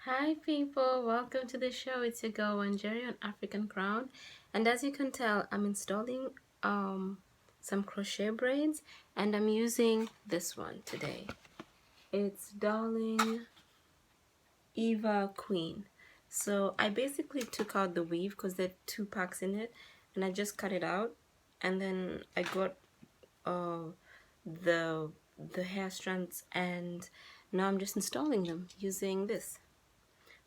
Hi people, welcome to the show. It's your girl Wanjeri on African Crown, and as you can tell, I'm installing some crochet braids, and I'm using this one today. It's Darling Eva Queen. So I basically took out the weave because there are two packs in it, and I just cut it out, and then I got uh, the the hair strands, and now I'm just installing them using this.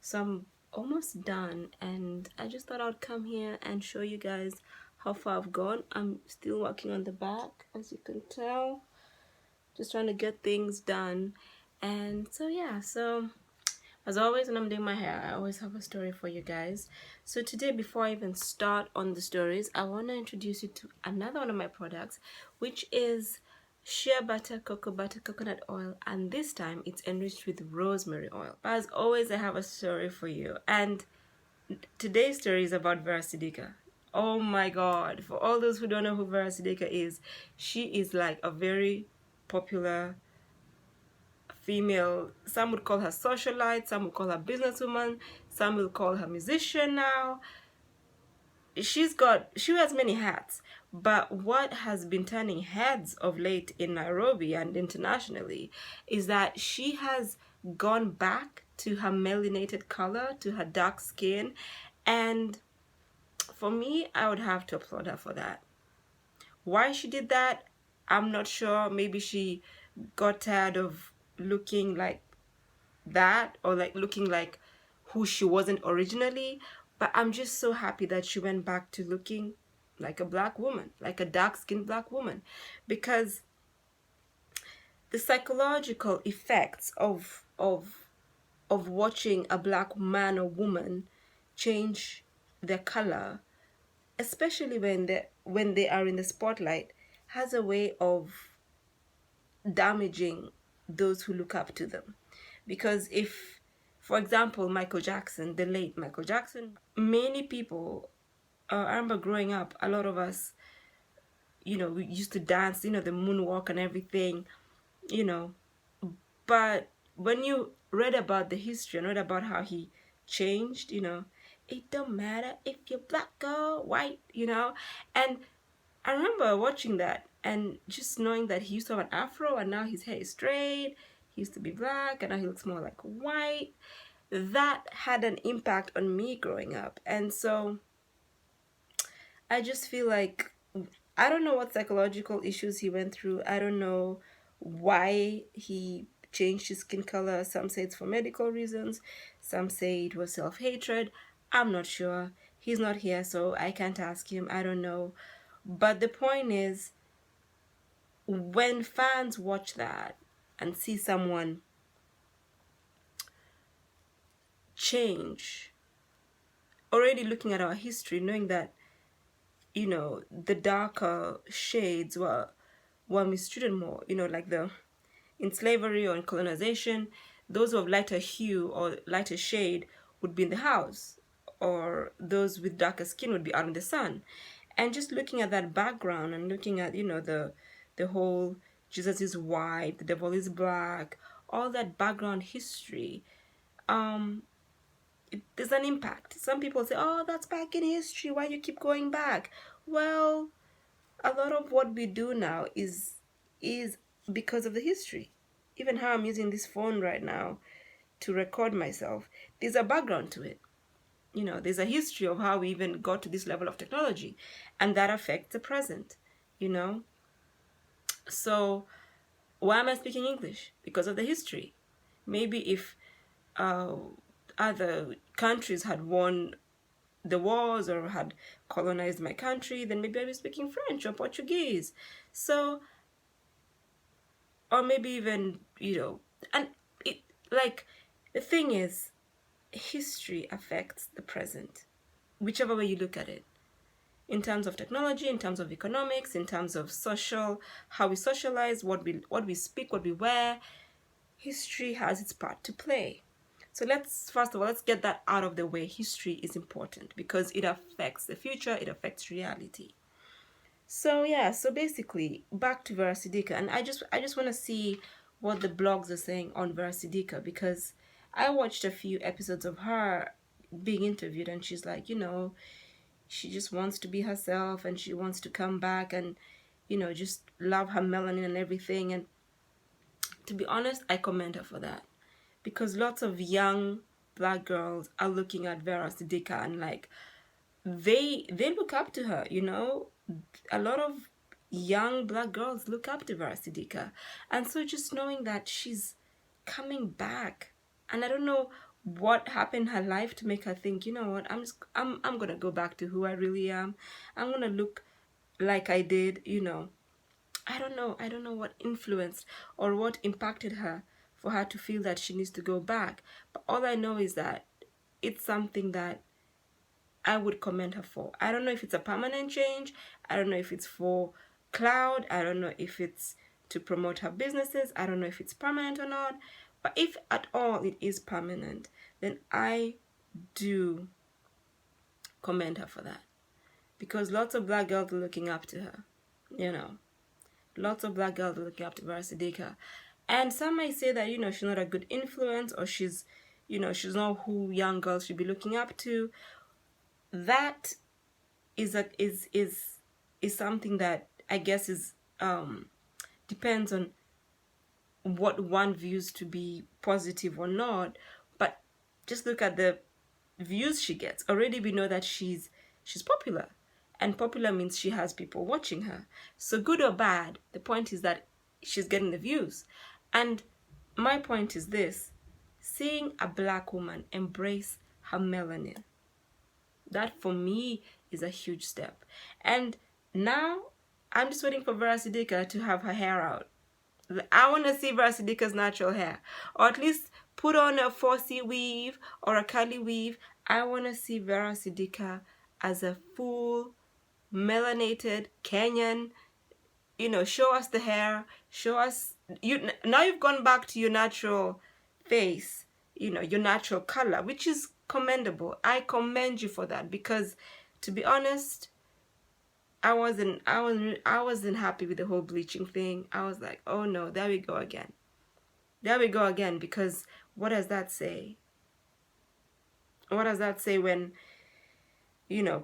So I'm almost done, and I just thought I'd come here and show you guys how far I've gone. I'm still working on the back, as you can tell, just trying to get things done. And so yeah, so as always when I'm doing my hair, I always have a story for you guys. So today, before I even start on the stories, I want to introduce you to another one of my products, which is shea butter, cocoa butter, coconut oil, and this time it's enriched with rosemary oil. But as always, I have a story for you, and today's story is about Vera Sidika. Oh my god, for all those who don't know who Vera Sidika is, she is like a very popular female. Some would call her socialite, some would call her businesswoman, some will call her musician now. She wears many hats, but what has been turning heads of late in Nairobi and internationally is that she has gone back to her melanated color, to her dark skin, and for me, I would have to applaud her for that. Why she did that, I'm not sure. Maybe she got tired of looking like that, or like looking like who she wasn't originally. But I'm just so happy that she went back to looking like a black woman, like a dark-skinned black woman, because the psychological effects of watching a black man or woman change their color, especially when they are in the spotlight, has a way of damaging those who look up to them. Because if, for example, Michael Jackson, the late Michael Jackson, many people, I remember growing up, a lot of us, we used to dance, the moonwalk and everything, you know. But when you read about the history and read about how he changed, it don't matter if you're black or white, And I remember watching that and just knowing that he used to have an afro and now his hair is straight. He used to be black and now he looks more like white. That had an impact on me growing up. And so I just feel like I don't know what psychological issues he went through. I don't know why he changed his skin color. Some say it's for medical reasons, some say it was self hatred. I'm not sure. He's not here, so I can't ask him. I don't know. But the point is, when fans watch that and see someone change, already looking at our history, knowing that, the darker shades were mistreated more, like in slavery or in colonization, those of lighter hue or lighter shade would be in the house, or those with darker skin would be out in the sun. And just looking at that background and looking at, the whole Jesus is white, the devil is black, all that background history, um, there's an impact. Some people say, oh, that's back in history, why you keep going back? Well, a lot of what we do now is because of the history. Even how I'm using this phone right now to record myself, there's a background to it. There's a history of how we even got to this level of technology, and that affects the present. you know so why am I speaking English? Because of the history. Maybe if uh, other countries had won the wars or had colonized my country, then maybe I'd be speaking French or Portuguese. So, or maybe even, and it, like, the thing is, history affects the present, whichever way you look at it. In terms of technology, in terms of economics, in terms of social, how we socialize, what we speak, what we wear, history has its part to play. So first of all, let's get that out of the way. History is important because it affects the future, it affects reality. So yeah, so basically back to Vera Sidika, and I just want to see what the blogs are saying on Vera Sidika, because I watched a few episodes of her being interviewed, and she's like, she just wants to be herself, and she wants to come back and, just love her melanin and everything. And to be honest, I commend her for that, because lots of young black girls are looking at Vera Sidika and like they look up to her. A lot of young black girls look up to Vera Sidika, and so just knowing that she's coming back, and I don't know what happened in her life to make her think, you know what, I'm gonna go back to who I really am. I'm gonna look like I did. I don't know what influenced or what impacted her for her to feel that she needs to go back. But all I know is that it's something that I would commend her for. I don't know if it's a permanent change. I don't know if it's for cloud. I don't know if it's to promote her businesses. I don't know if it's permanent or not. But if at all it is permanent, then I do commend her for that. Because lots of black girls are looking up to her. Lots of black girls are looking up to Vera Sidika. And some might say that, she's not a good influence, or she's not who young girls should be looking up to. That is something that I guess is depends on what one views to be positive or not. But just look at the views she gets. Already we know that she's popular, and popular means she has people watching her. So good or bad, the point is that she's getting the views. And my point is this: seeing a black woman embrace her melanin, that for me is a huge step. And now I'm just waiting for Vera Sidika to have her hair out. I want to see Vera Sidika's natural hair, or at least put on a 4C weave or a curly weave. I want to see Vera Sidika as a full melanated Kenyan. Show us the hair, show us now you've gone back to your natural face, your natural color, which is commendable. I commend you for that, because to be honest, I wasn't happy with the whole bleaching thing. I was like, oh no, there we go again. Because what does that say? What does that say when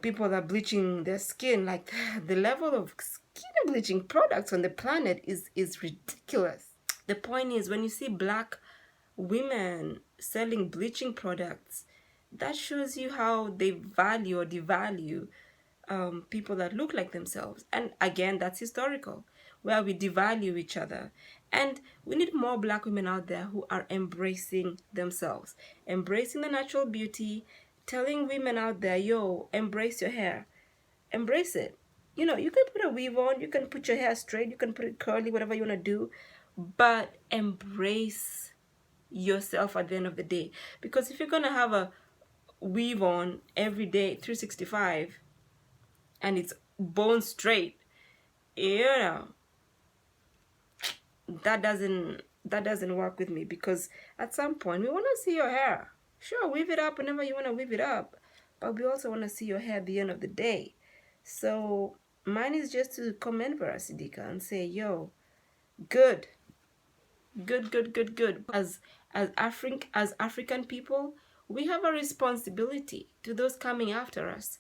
people are bleaching their skin? Like, the level of skin bleaching products on the planet is ridiculous. The point is, when you see black women selling bleaching products, that shows you how they value or devalue people that look like themselves. And again, that's historical, where we devalue each other. And we need more black women out there who are embracing themselves, embracing the natural beauty, telling women out there, yo, embrace your hair, embrace it. You can put a weave on, you can put your hair straight, you can put it curly, whatever you want to do, but embrace yourself at the end of the day. Because if you're going to have a weave on every day, 365, and it's bone straight, that doesn't work with me. Because at some point we want to see your hair. Sure, weave it up whenever you want to weave it up, but we also want to see your hair at the end of the day. So mine is just to commend Vera Sidika and say, yo, good. As African people, we have a responsibility to those coming after us,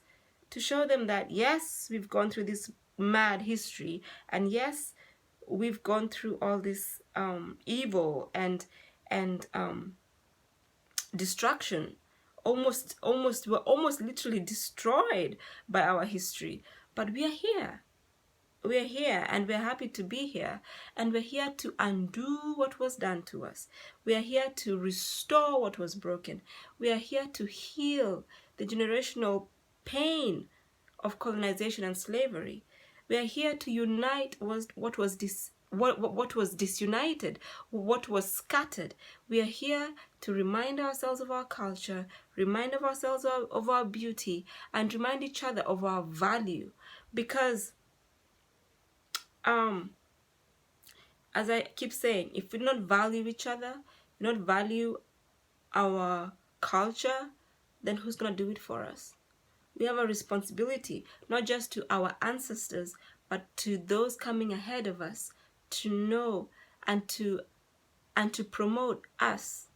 to show them that yes, we've gone through this mad history, and yes, we've gone through all this evil and destruction. We're almost literally destroyed by our history, but we are here. We're here, and we're happy to be here, and we're here to undo what was done to us. We are here to restore what was broken. We are here to heal the generational pain of colonization and slavery. We are here to unite what was disunited, what was scattered. We are here to remind ourselves of our culture, remind ourselves of our beauty, and remind each other of our value. Because as I keep saying, if we don't value each other, we don't value our culture, then who's going to do it for us? We have a responsibility, not just to our ancestors, but to those coming ahead of us, to know and to promote us,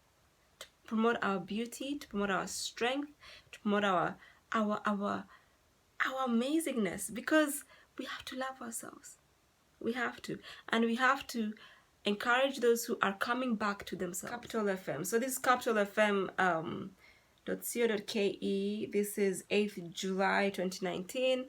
promote our beauty, to promote our strength, to promote our our our amazingness, because we have to love ourselves. We have to. And we have to encourage those who are coming back to themselves. Capital FM. So this is Capital FM .co.ke. This is 8th July 2019.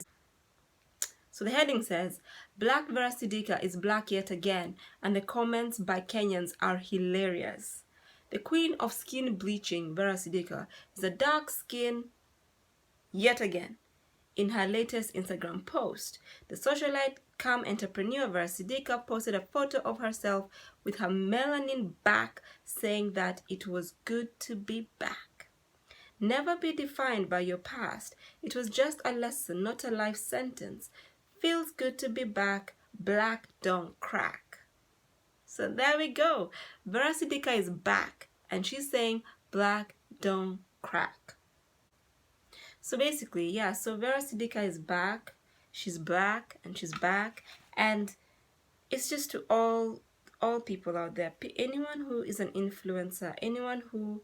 So the heading says, Black Vera Sidika is black yet again, and the comments by Kenyans are hilarious. The queen of skin bleaching, Vera Sidika, is a dark skin yet again. In her latest Instagram post, the socialite cum entrepreneur Vera Sidika posted a photo of herself with her melanin back, saying that it was good to be back. Never be defined by your past. It was just a lesson, not a life sentence. Feels good to be back. Black don't crack. So there we go. Vera Sidika is back, and she's saying black don't crack. So basically, yeah, so Vera Sidika is back. She's black and she's back. And it's just to all people out there. Anyone who is an influencer, anyone who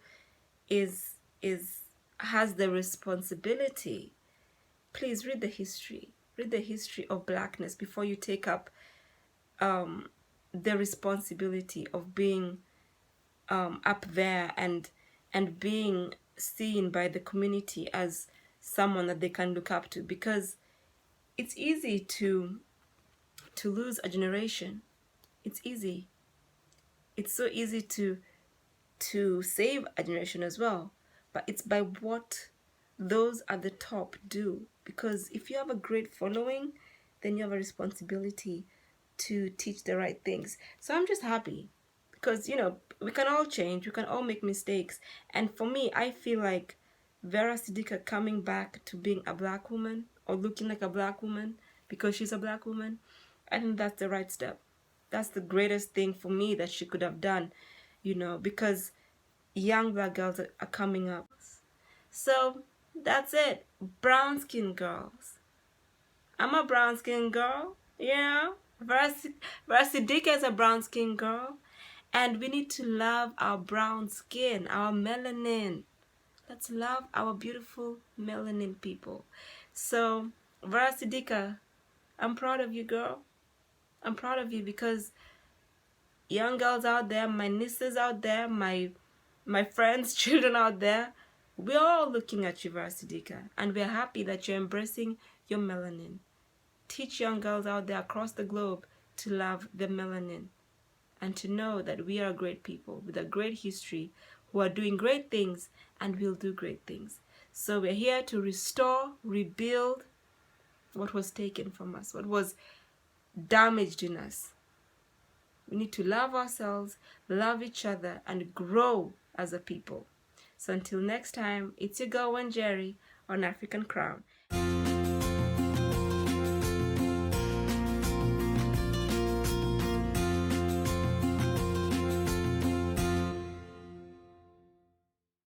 has the responsibility, please read the history. Read the history of blackness before you take up the responsibility of being up there and being seen by the community as someone that they can look up to, because it's easy to lose a generation. It's easy. It's so easy to save a generation as well, but it's by what those at the top do. Because if you have a great following, then you have a responsibility to teach the right things. So I'm just happy because, you know, we can all change, we can all make mistakes. And for me, I feel like Vera Sidika coming back to being a black woman or looking like a black woman because she's a black woman, I think that's the right step. That's the greatest thing for me that she could have done, you know, because young black girls are coming up. So that's it. Brown skin girls. I'm a brown skin girl. Yeah. Vera Sidika is a brown skin girl. And we need to love our brown skin, our melanin. Let's love our beautiful melanin people. So, Vera Sidika, I'm proud of you, girl. I'm proud of you because young girls out there, my nieces out there, my friends' children out there, we're all looking at you, Vera Sidika, and we're happy that you're embracing your melanin. Teach young girls out there across the globe to love the melanin and to know that we are great people with a great history who are doing great things and will do great things. So we're here to restore, rebuild what was taken from us, what was damaged in us. We need to love ourselves, love each other, and grow as a people. So until next time, it's your girl Jerry on African Crown.